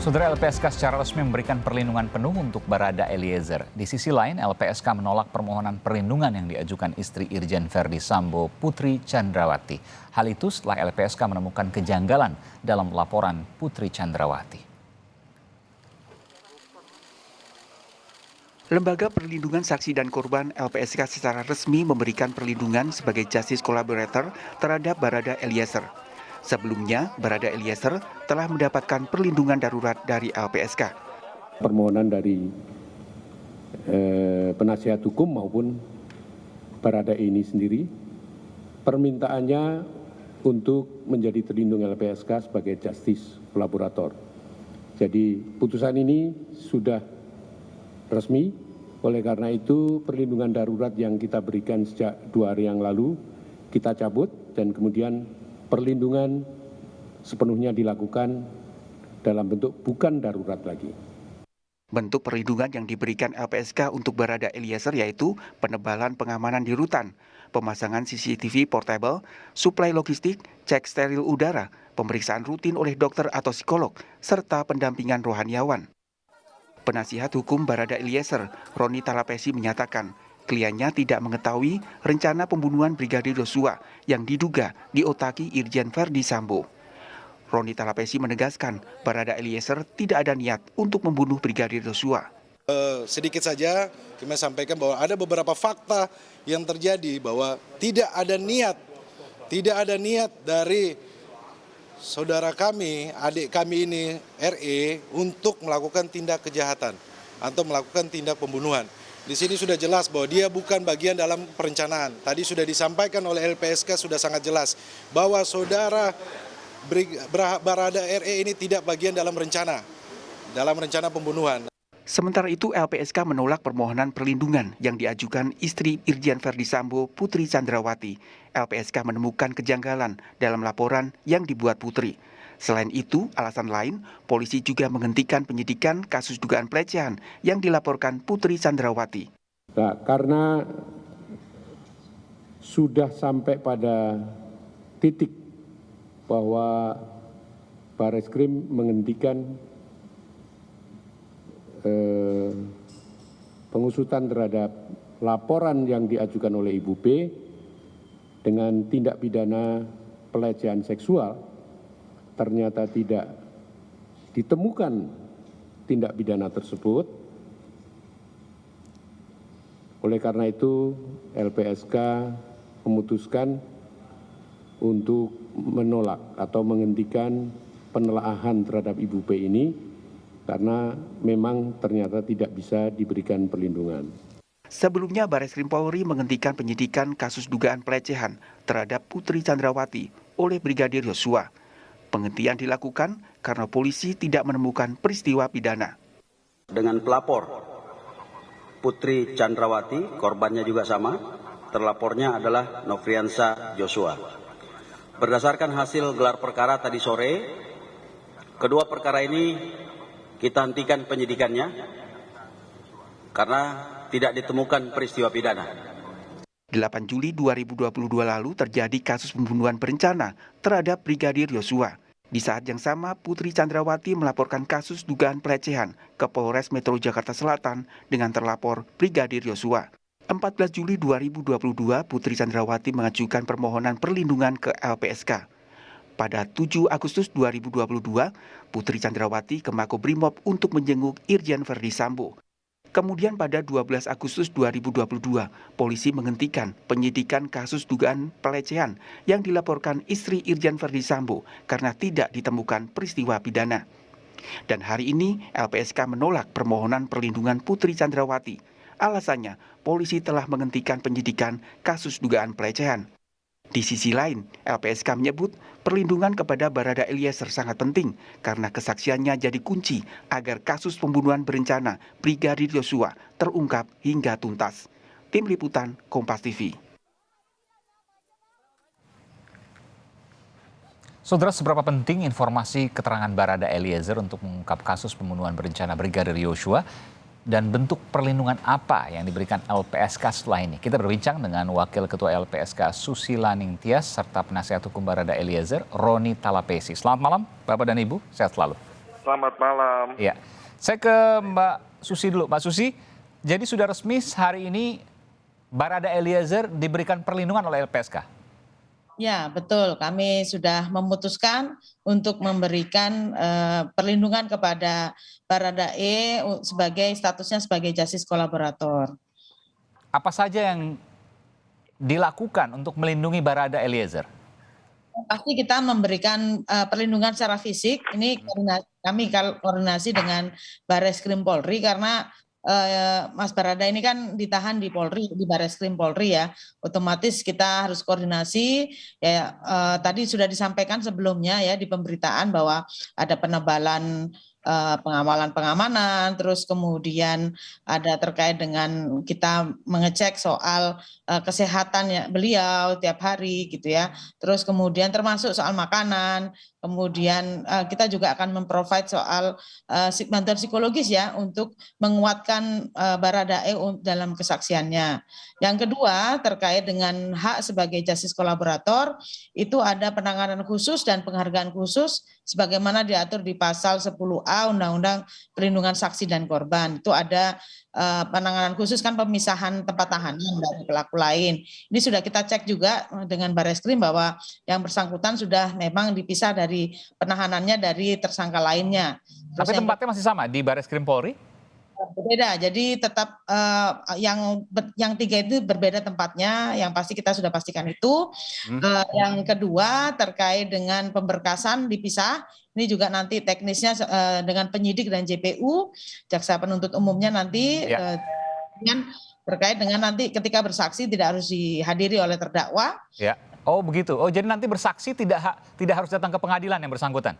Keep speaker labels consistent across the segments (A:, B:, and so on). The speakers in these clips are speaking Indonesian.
A: Saudara, LPSK secara resmi memberikan perlindungan penuh untuk Barada Eliezer. Di sisi lain, LPSK menolak permohonan perlindungan yang diajukan istri Irjen Verdi Sambo, Putri Chandrawati. Hal itu setelah LPSK menemukan kejanggalan dalam laporan Putri Chandrawati.
B: Lembaga Perlindungan Saksi dan Korban LPSK secara resmi memberikan perlindungan sebagai justice collaborator terhadap Barada Eliezer. Sebelumnya, Barada Eliezer telah mendapatkan perlindungan darurat dari LPSK.
C: Permohonan dari penasihat hukum maupun Barada ini sendiri, permintaannya untuk menjadi terlindung LPSK sebagai justice collaborator. Jadi putusan ini sudah resmi, oleh karena itu perlindungan darurat yang kita berikan sejak 2 hari yang lalu kita cabut dan kemudian perlindungan sepenuhnya dilakukan dalam bentuk bukan darurat lagi.
B: Bentuk perlindungan yang diberikan LPSK untuk Barada Eliezer yaitu penebalan pengamanan di rutan, pemasangan CCTV portable, suplai logistik, cek steril udara, pemeriksaan rutin oleh dokter atau psikolog, serta pendampingan rohaniawan. Penasihat hukum Barada Eliezer, Roni Talapesi menyatakan, kliennya tidak mengetahui rencana pembunuhan Brigadir Yosua yang diduga diotaki Irjen Verdi Sambo. Roni Talapesi menegaskan, Barada Eliezer tidak ada niat untuk membunuh Brigadir Yosua.
D: Sedikit saja kami sampaikan bahwa ada beberapa fakta yang terjadi bahwa tidak ada niat dari saudara kami, adik kami ini RE untuk melakukan tindak kejahatan atau melakukan tindak pembunuhan. Di sini sudah jelas bahwa dia bukan bagian dalam perencanaan. Tadi sudah disampaikan oleh LPSK sudah sangat jelas bahwa saudara Barada RE ini tidak bagian dalam rencana pembunuhan.
B: Sementara itu LPSK menolak permohonan perlindungan yang diajukan istri Irjen Verdi Sambo, Putri Chandrawati. LPSK menemukan kejanggalan dalam laporan yang dibuat Putri. Selain itu, alasan lain, polisi juga menghentikan penyidikan kasus dugaan pelecehan yang dilaporkan Putri Chandrawati.
C: Nah, karena sudah sampai pada titik bahwa Barreskrim menghentikan pengusutan terhadap laporan yang diajukan oleh Ibu B dengan tindak pidana pelecehan seksual, ternyata tidak ditemukan tindak pidana tersebut. Oleh karena itu, LPSK memutuskan untuk menolak atau menghentikan penelaahan terhadap Ibu P ini karena memang ternyata tidak bisa diberikan perlindungan.
B: Sebelumnya, Barreskrim Polri menghentikan penyidikan kasus dugaan pelecehan terhadap Putri Chandrawati oleh Brigadir Yosua. Penghentian dilakukan karena polisi tidak menemukan peristiwa pidana.
E: Dengan pelapor Putri Chandrawati, korbannya juga sama, terlapornya adalah Nofriansa Joshua. Berdasarkan hasil gelar perkara tadi sore, kedua perkara ini kita hentikan penyidikannya karena tidak ditemukan peristiwa pidana.
B: 8 Juli 2022 lalu terjadi kasus pembunuhan berencana terhadap Brigadir Yosua. Di saat yang sama, Putri Chandrawati melaporkan kasus dugaan pelecehan ke Polres Metro Jakarta Selatan dengan terlapor Brigadir Yosua. 14 Juli 2022, Putri Chandrawati mengajukan permohonan perlindungan ke LPSK. Pada 7 Agustus 2022, Putri Chandrawati ke Makobrimob untuk menjenguk Irjen Verdi Sambo. Kemudian pada 12 Agustus 2022, polisi menghentikan penyidikan kasus dugaan pelecehan yang dilaporkan istri Irjen Verdi Sambo karena tidak ditemukan peristiwa pidana. Dan hari ini LPSK menolak permohonan perlindungan Putri Chandrawati. Alasannya, polisi telah menghentikan penyidikan kasus dugaan pelecehan. Di sisi lain, LPSK menyebut perlindungan kepada Barada Eliezer sangat penting karena kesaksiannya jadi kunci agar kasus pembunuhan berencana Brigadir Yosua terungkap hingga tuntas. Tim Liputan Kompas TV.
A: Saudara, seberapa penting informasi keterangan Barada Eliezer untuk mengungkap kasus pembunuhan berencana Brigadir Yosua? Dan bentuk perlindungan apa yang diberikan LPSK setelah ini? Kita berbincang dengan Wakil Ketua LPSK Susila Ningtyas serta penasihat hukum Barada Eliezer, Roni Talapesi. Selamat malam Bapak dan Ibu, sehat selalu.
F: selamat malam.
A: Ya, saya ke Mbak Susi dulu. Mbak Susi, jadi sudah resmi hari ini Barada Eliezer diberikan perlindungan oleh LPSK?
G: Ya, betul. Kami sudah memutuskan untuk memberikan perlindungan kepada Baradae sebagai statusnya sebagai justice kolaborator.
A: Apa saja yang dilakukan untuk melindungi Barada Eliezer?
G: Pasti kita memberikan perlindungan secara fisik. Ini kami koordinasi dengan Barreskrim Polri karena Mas Barada ini kan ditahan di Polri, di Barreskrim Polri ya. Otomatis kita harus koordinasi. Ya, tadi sudah disampaikan sebelumnya ya di pemberitaan bahwa ada penebalan pengamanan, terus kemudian ada terkait dengan kita mengecek soal kesehatan beliau tiap hari gitu ya. Terus kemudian termasuk soal makanan, kemudian kita juga akan memprovide soal bantuan psikologis ya untuk menguatkan Baradae dalam kesaksiannya. Yang kedua terkait dengan hak sebagai justice kolaborator itu ada penanganan khusus dan penghargaan khusus sebagaimana diatur di pasal 10A Undang-Undang Perlindungan Saksi dan Korban. Itu ada penanganan khusus kan pemisahan tempat tahanan dari pelaku lain. Ini sudah kita cek juga dengan Barreskrim bahwa yang bersangkutan sudah memang dipisah dari penahanannya dari tersangka lainnya.
A: Tapi tempatnya masih sama di Barreskrim Polri?
G: Berbeda, jadi tetap yang 3 itu berbeda tempatnya, yang pasti kita sudah pastikan itu. Yang kedua terkait dengan pemberkasan dipisah, ini juga nanti teknisnya dengan penyidik dan JPU, jaksa penuntut umumnya nanti terkait dengan nanti ketika bersaksi tidak harus dihadiri oleh terdakwa.
A: Ya. Oh begitu. Oh jadi nanti bersaksi tidak harus datang ke pengadilan yang bersangkutan?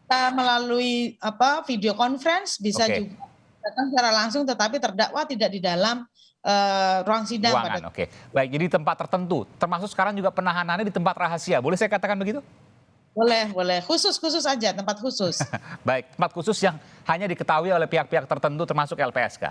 G: Kita melalui video conference bisa juga datang secara langsung, tetapi terdakwa tidak di dalam ruang sidang.
A: Oke. Baik, jadi tempat tertentu, termasuk sekarang juga penahanannya di tempat rahasia. Boleh saya katakan begitu?
G: Boleh. Khusus aja, tempat khusus.
A: Baik, tempat khusus yang hanya diketahui oleh pihak-pihak tertentu termasuk LPSK.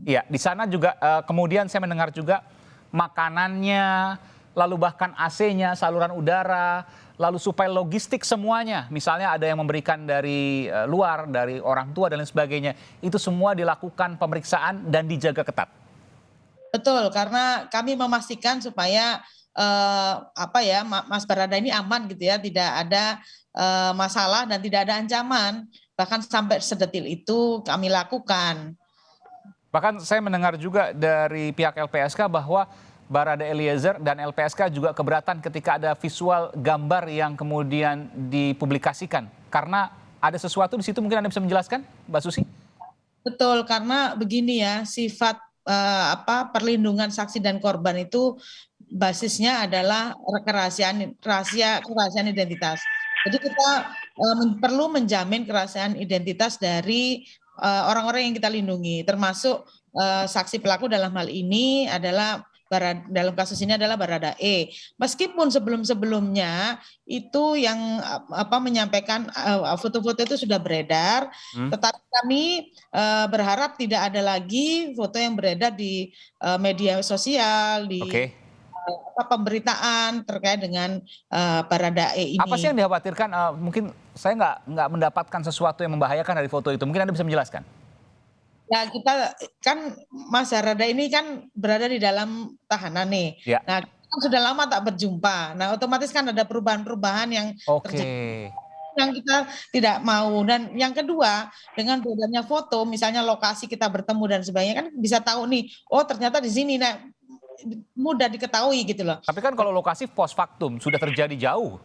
A: Iya, di sana juga kemudian saya mendengar juga makanannya, lalu bahkan AC-nya, saluran udara, lalu supaya logistik semuanya, misalnya ada yang memberikan dari luar, dari orang tua dan lain sebagainya, itu semua dilakukan pemeriksaan dan dijaga ketat.
G: Betul, karena kami memastikan supaya Mas Barada ini aman gitu ya, tidak ada masalah dan tidak ada ancaman, bahkan sampai sedetil itu kami lakukan.
A: Bahkan saya mendengar juga dari pihak LPSK bahwa Barada Eliezer dan LPSK juga keberatan ketika ada visual gambar yang kemudian dipublikasikan. Karena ada sesuatu di situ, mungkin Anda bisa menjelaskan, Mbak Susi? Betul,
G: karena begini ya, sifat perlindungan saksi dan korban itu basisnya adalah kerahasiaan identitas. Jadi kita perlu menjamin kerahasiaan identitas dari orang-orang yang kita lindungi, termasuk saksi pelaku dalam hal ini adalah dalam kasus ini adalah Baradae. Meskipun sebelum-sebelumnya itu yang menyampaikan foto-foto itu sudah beredar, tetapi kami berharap tidak ada lagi foto yang beredar di media sosial, di pemberitaan terkait dengan Baradae ini. Apa sih yang dikhawatirkan? Mungkin saya nggak mendapatkan sesuatu yang membahayakan dari foto itu. Mungkin Anda bisa menjelaskan. Ya kita kan Mas Barada ini kan berada di dalam tahanan nih. Ya. Nah kita sudah lama tak berjumpa. Nah otomatis kan ada perubahan-perubahan yang terjadi yang kita tidak mau. Dan yang kedua dengan beredarnya foto, misalnya lokasi kita bertemu dan sebagainya kan bisa tahu nih, oh ternyata di sini. Nah mudah diketahui gitu loh. Tapi kan kalau lokasi post factum sudah terjadi jauh.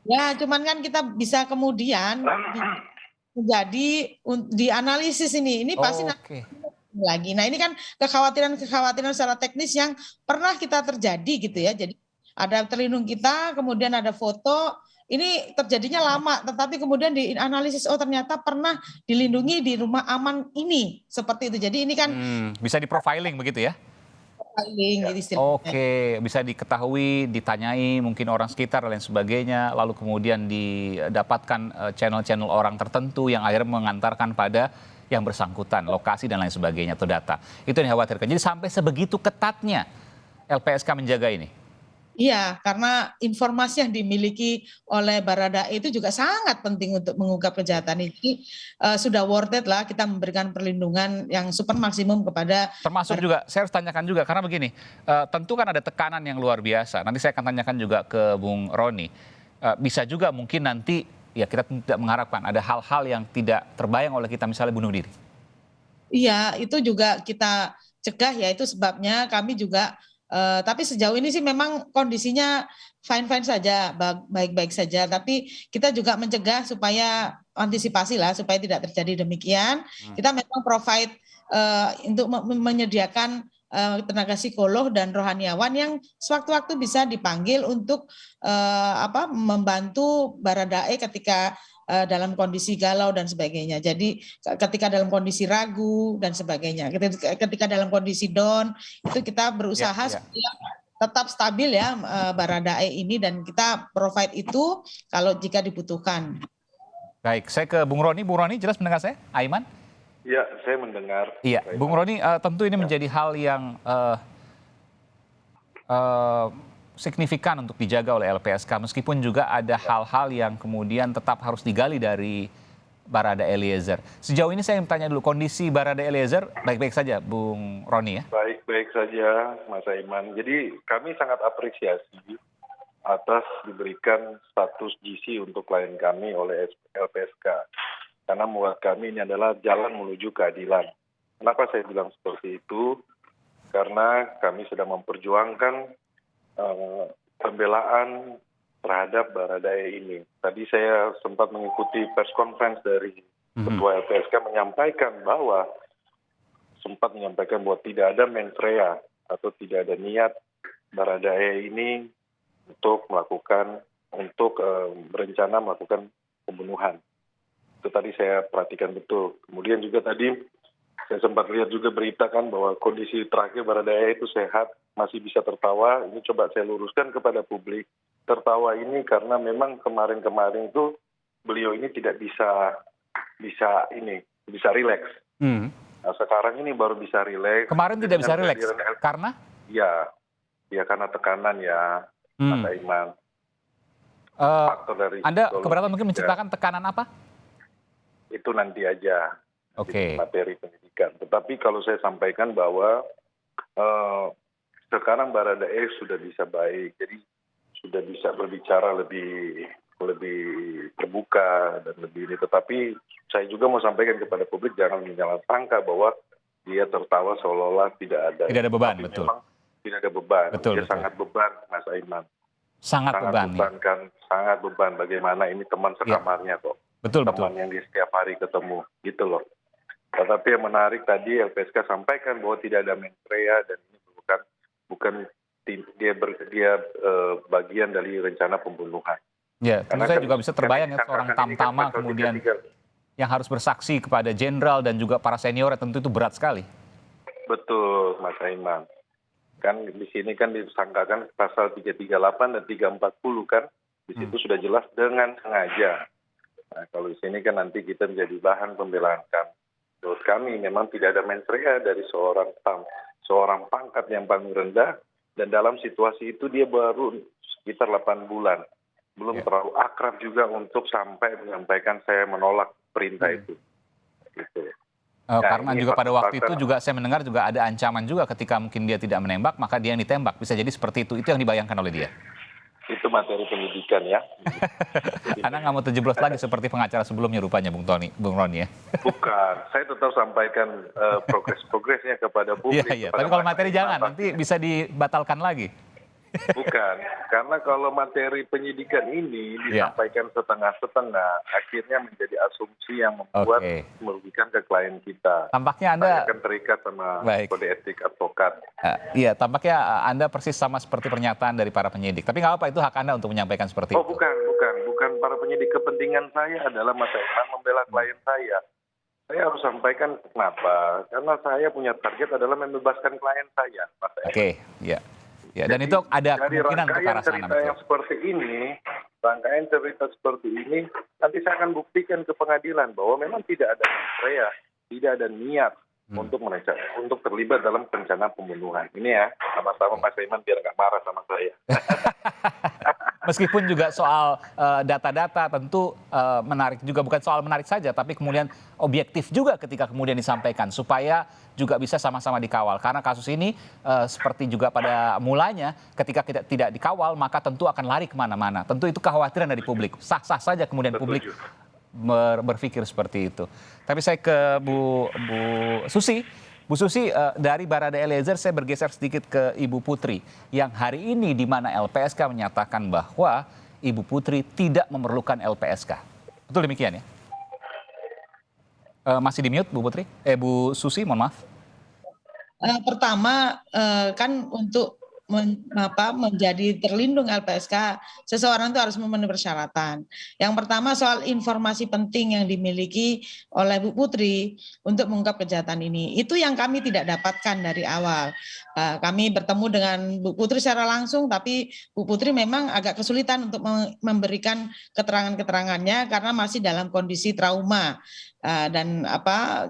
G: Ya cuman kan kita bisa kemudian jadi dianalisis ini pasti lagi. Nah ini kan kekhawatiran secara teknis yang pernah kita terjadi gitu ya. Jadi ada terlindung kita, kemudian ada foto, ini terjadinya lama, tetapi kemudian dianalisis, oh ternyata pernah dilindungi di rumah aman ini, seperti itu. Jadi ini kan bisa di profiling begitu ya? Bisa diketahui, ditanyai mungkin orang sekitar dan lain sebagainya, lalu kemudian didapatkan channel-channel orang tertentu yang akhirnya mengantarkan pada yang bersangkutan, lokasi dan lain sebagainya atau data. Itu yang dikhawatirkan. Jadi sampai sebegitu ketatnya LPSK menjaga ini. Iya, karena informasi yang dimiliki oleh Baradae itu juga sangat penting untuk mengungkap kejahatan ini. Sudah worth it lah kita memberikan perlindungan yang super maksimum kepada
A: Termasuk juga, saya harus tanyakan juga, karena begini, tentu kan ada tekanan yang luar biasa. Nanti saya akan tanyakan juga ke Bung Roni. Bisa juga mungkin nanti, ya kita tidak mengharapkan ada hal-hal yang tidak terbayang oleh kita, misalnya bunuh diri.
G: Iya, itu juga kita cegah ya, itu sebabnya kami juga, tapi sejauh ini sih memang kondisinya fine-fine saja, baik-baik saja. Tapi kita juga mencegah supaya antisipasi lah, supaya tidak terjadi demikian. Kita memang provide untuk menyediakan tenaga psikolog dan rohaniawan yang sewaktu-waktu bisa dipanggil untuk membantu Baradae ketika dalam kondisi galau dan sebagainya. Jadi ketika dalam kondisi ragu dan sebagainya, ketika dalam kondisi down, itu kita berusaha supaya tetap stabil ya Baradae ini, dan kita provide itu kalau jika dibutuhkan.
A: Baik, saya ke Bung Roni. Bung Roni jelas mendengar saya? Aiman?
F: Iya, saya mendengar.
A: Iya, Bung Roni, tentu ini menjadi hal yang signifikan untuk dijaga oleh LPSK, meskipun juga ada hal-hal yang kemudian tetap harus digali dari Barada Eliezer. Sejauh ini saya tanya dulu, kondisi Barada Eliezer baik-baik saja, Bung Roni ya?
F: Baik-baik saja, Mas Aiman. Jadi kami sangat apresiasi atas diberikan status GC untuk klien kami oleh LPSK. Karena buat kami ini adalah jalan menuju keadilan. Kenapa saya bilang seperti itu? Karena kami sedang memperjuangkan pembelaan terhadap Baradae ini. Tadi saya sempat mengikuti press conference dari Ketua LPSK menyampaikan bahwa tidak ada mens rea atau tidak ada niat Baradae ini untuk berencana melakukan pembunuhan. Itu tadi saya perhatikan betul. Kemudian juga tadi saya sempat lihat juga berita kan bahwa kondisi terakhir Baradae itu sehat, masih bisa tertawa. Ini coba saya luruskan kepada publik. Tertawa ini karena memang kemarin-kemarin itu beliau ini tidak bisa rileks. Nah, sekarang ini baru bisa rileks.
A: Kemarin tidak bisa rileks karena?
F: Ya karena tekanan ya, Mas Aiman. Faktor dari
A: Anda keberatan mungkin menceritakan tekanan apa?
F: Itu nanti aja.
A: Oke.
F: Materi pendidikan. Tetapi kalau saya sampaikan bahwa sekarang Baradae sudah bisa baik, jadi sudah bisa berbicara lebih terbuka dan lebih ini. Tetapi saya juga mau sampaikan kepada publik jangan menyalahsangka bahwa dia tertawa seolah-olah tidak ada
A: beban.
F: Tapi
A: betul.
F: Memang tidak ada beban.
A: Betul,
F: dia
A: betul.
F: sangat beban, Mas Aiman.
A: Sangat beban.
F: Sangat beban. Bagaimana ini teman sekamarnya kok. Teman yang di setiap hari ketemu gitu loh. Tetapi yang menarik tadi LPSK sampaikan bahwa tidak ada mens rea dan ini bukan dia bagian dari rencana pembunuhan.
A: Ya, tentu saya juga bisa terbayang ya seorang tamtama kemudian yang harus bersaksi kepada jenderal dan juga para senior, tentu itu berat sekali.
F: Betul, Mas Aiman. Kan di sini kan disangkakan pasal 338 dan 340 kan, di situ sudah jelas dengan sengaja. Nah, kalau di sini kan nanti kita menjadi bahan pembelaan kan. Menurut kami memang tidak ada mens rea dari seorang pangkat yang paling rendah, dan dalam situasi itu dia baru sekitar 8 bulan. Belum terlalu akrab juga untuk sampai menyampaikan saya menolak perintah itu. Gitu.
A: Karena juga pada waktu itu juga saya mendengar juga ada ancaman juga ketika mungkin dia tidak menembak, maka dia yang ditembak. Bisa jadi seperti itu yang dibayangkan oleh dia.
F: Itu materi pendidikan ya.
A: Anda nggak mau terjeblos lagi seperti pengacara sebelumnya rupanya, Bung Roni ya?
F: Bukan, saya tetap sampaikan progresnya kepada publik.
A: Iya, tapi kalau materi jangan, nanti bisa dibatalkan lagi.
F: Bukan, karena kalau materi penyidikan ini disampaikan setengah-setengah, akhirnya menjadi asumsi yang membuat merugikan ke klien kita.
A: Tampaknya Anda
F: akan terikat sama kode etik advokat.
A: Iya, tampaknya Anda persis sama seperti pernyataan dari para penyidik. Tapi nggak apa, itu hak Anda untuk menyampaikan seperti itu.
F: Oh, bukan para penyidik. Kepentingan saya adalah Mas Aiman membela klien saya. Saya harus sampaikan kenapa? Karena saya punya target adalah membebaskan klien saya, Mas Aiman.
A: Oke, iya. Ya, dan itu ada kemungkinan untuk ke arah sana.
F: Cerita yang seperti ini, rangkaian cerita seperti ini, nanti saya akan buktikan ke pengadilan bahwa memang tidak ada mens rea, tidak ada niat untuk terlibat dalam rencana pembunuhan. Ini ya, sama-sama Mas Saiman biar nggak marah sama saya.
A: Meskipun juga soal data-data tentu menarik juga, bukan soal menarik saja, tapi kemudian objektif juga ketika kemudian disampaikan supaya juga bisa sama-sama dikawal. Karena kasus ini seperti juga pada mulanya ketika tidak dikawal maka tentu akan lari kemana-mana. Tentu itu kekhawatiran dari publik. Sah-sah saja kemudian publik berpikir seperti itu. Tapi saya ke Bu Susi. Bu Susi, dari Barada Eliezer saya bergeser sedikit ke Ibu Putri yang hari ini di mana LPSK menyatakan bahwa Ibu Putri tidak memerlukan LPSK. Betul demikian ya? Masih di mute Bu Putri? Bu Susi, mohon maaf.
G: Pertama kan untuk menjadi terlindung LPSK, seseorang itu harus memenuhi persyaratan. Yang pertama soal informasi penting yang dimiliki oleh Bu Putri untuk mengungkap kejahatan ini. Itu yang kami tidak dapatkan dari awal. Kami bertemu dengan Bu Putri secara langsung, tapi Bu Putri memang agak kesulitan untuk memberikan keterangan-keterangannya karena masih dalam kondisi trauma.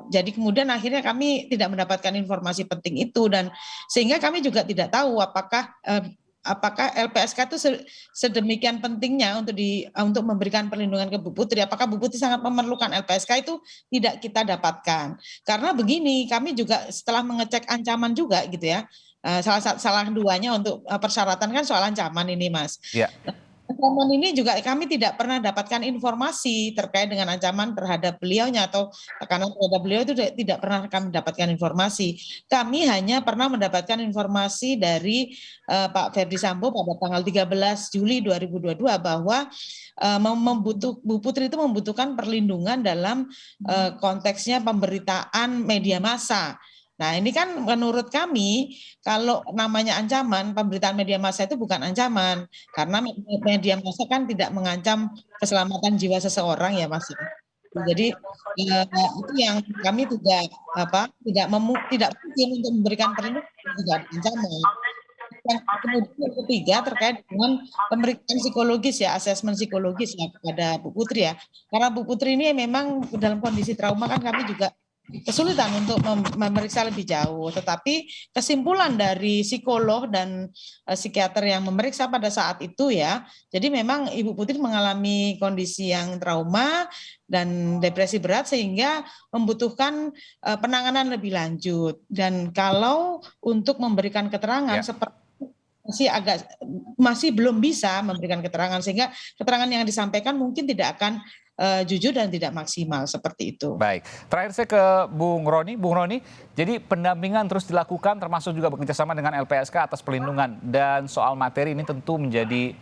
G: Jadi kemudian akhirnya kami tidak mendapatkan informasi penting itu, dan sehingga kami juga tidak tahu apakah LPSK itu sedemikian pentingnya untuk memberikan perlindungan ke Bu Putri. Apakah Bu Putri sangat memerlukan LPSK, itu tidak kita dapatkan. Karena begini, kami juga setelah mengecek ancaman juga gitu ya. Salah duanya untuk persyaratan kan soal ancaman ini, Mas.
A: Ya.
G: Ancaman ini juga kami tidak pernah dapatkan informasi terkait dengan ancaman terhadap beliaunya atau tekanan terhadap beliau, itu tidak pernah kami dapatkan informasi. Kami hanya pernah mendapatkan informasi dari Pak Ferdi Sambo pada tanggal 13 Juli 2022 bahwa Bu Putri itu membutuhkan perlindungan dalam konteksnya pemberitaan media massa. Nah, ini kan menurut kami kalau namanya ancaman, pemberitaan media massa itu bukan ancaman, karena media massa kan tidak mengancam keselamatan jiwa seseorang ya, Mas. Jadi itu yang kami tidak mungkin untuk memberikan perlindungan tidak ancaman. Kemudian yang ketiga terkait dengan pemeriksaan psikologis ya, asesmen psikologis ya kepada Bu Putri ya. Karena Bu Putri ini memang dalam kondisi trauma, kan kami juga kesulitan untuk memeriksa lebih jauh, tetapi kesimpulan dari psikolog dan psikiater yang memeriksa pada saat itu ya, jadi memang Ibu Putri mengalami kondisi yang trauma dan depresi berat sehingga membutuhkan penanganan lebih lanjut. Dan kalau untuk memberikan keterangan seperti masih belum bisa memberikan keterangan, sehingga keterangan yang disampaikan mungkin tidak akan jujur dan tidak maksimal seperti itu.
A: Baik, terakhir saya ke Bung Roni. Bung Roni, jadi pendampingan terus dilakukan termasuk juga bekerjasama dengan LPSK atas perlindungan, dan soal materi ini tentu menjadi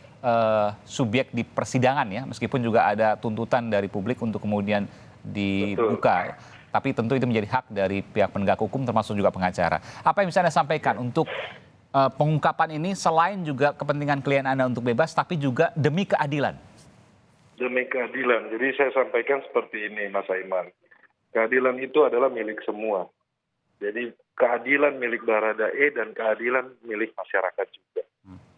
A: subjek di persidangan ya, meskipun juga ada tuntutan dari publik untuk kemudian dibuka. Tapi tentu itu menjadi hak dari pihak penegak hukum termasuk juga pengacara. Apa yang bisa Anda sampaikan untuk pengungkapan ini selain juga kepentingan klien Anda untuk bebas, tapi juga demi keadilan?
F: Demi keadilan. Jadi saya sampaikan seperti ini, Mas Aiman. Keadilan itu adalah milik semua. Jadi keadilan milik Baradae dan keadilan milik masyarakat juga.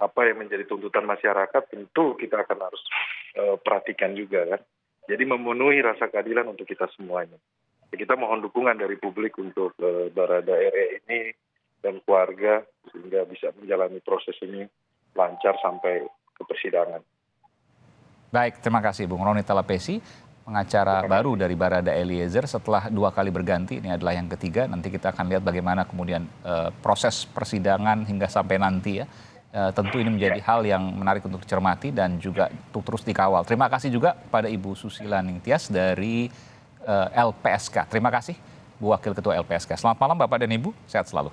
F: Apa yang menjadi tuntutan masyarakat tentu kita akan harus perhatikan juga kan. Jadi memenuhi rasa keadilan untuk kita semuanya. Kita mohon dukungan dari publik untuk Baradae ini dan keluarga sehingga bisa menjalani proses ini lancar sampai ke persidangan.
A: Baik, terima kasih Bung Roni Talapesi, pengacara baru dari Barada Eliezer setelah 2 kali berganti. Ini adalah yang ketiga. Nanti kita akan lihat bagaimana kemudian proses persidangan hingga sampai nanti ya. Tentu ini menjadi hal yang menarik untuk dicermati dan juga untuk terus dikawal. Terima kasih juga pada Ibu Susila Ningtyas dari LPSK. Terima kasih Bu Wakil Ketua LPSK. Selamat malam Bapak dan Ibu, sehat selalu.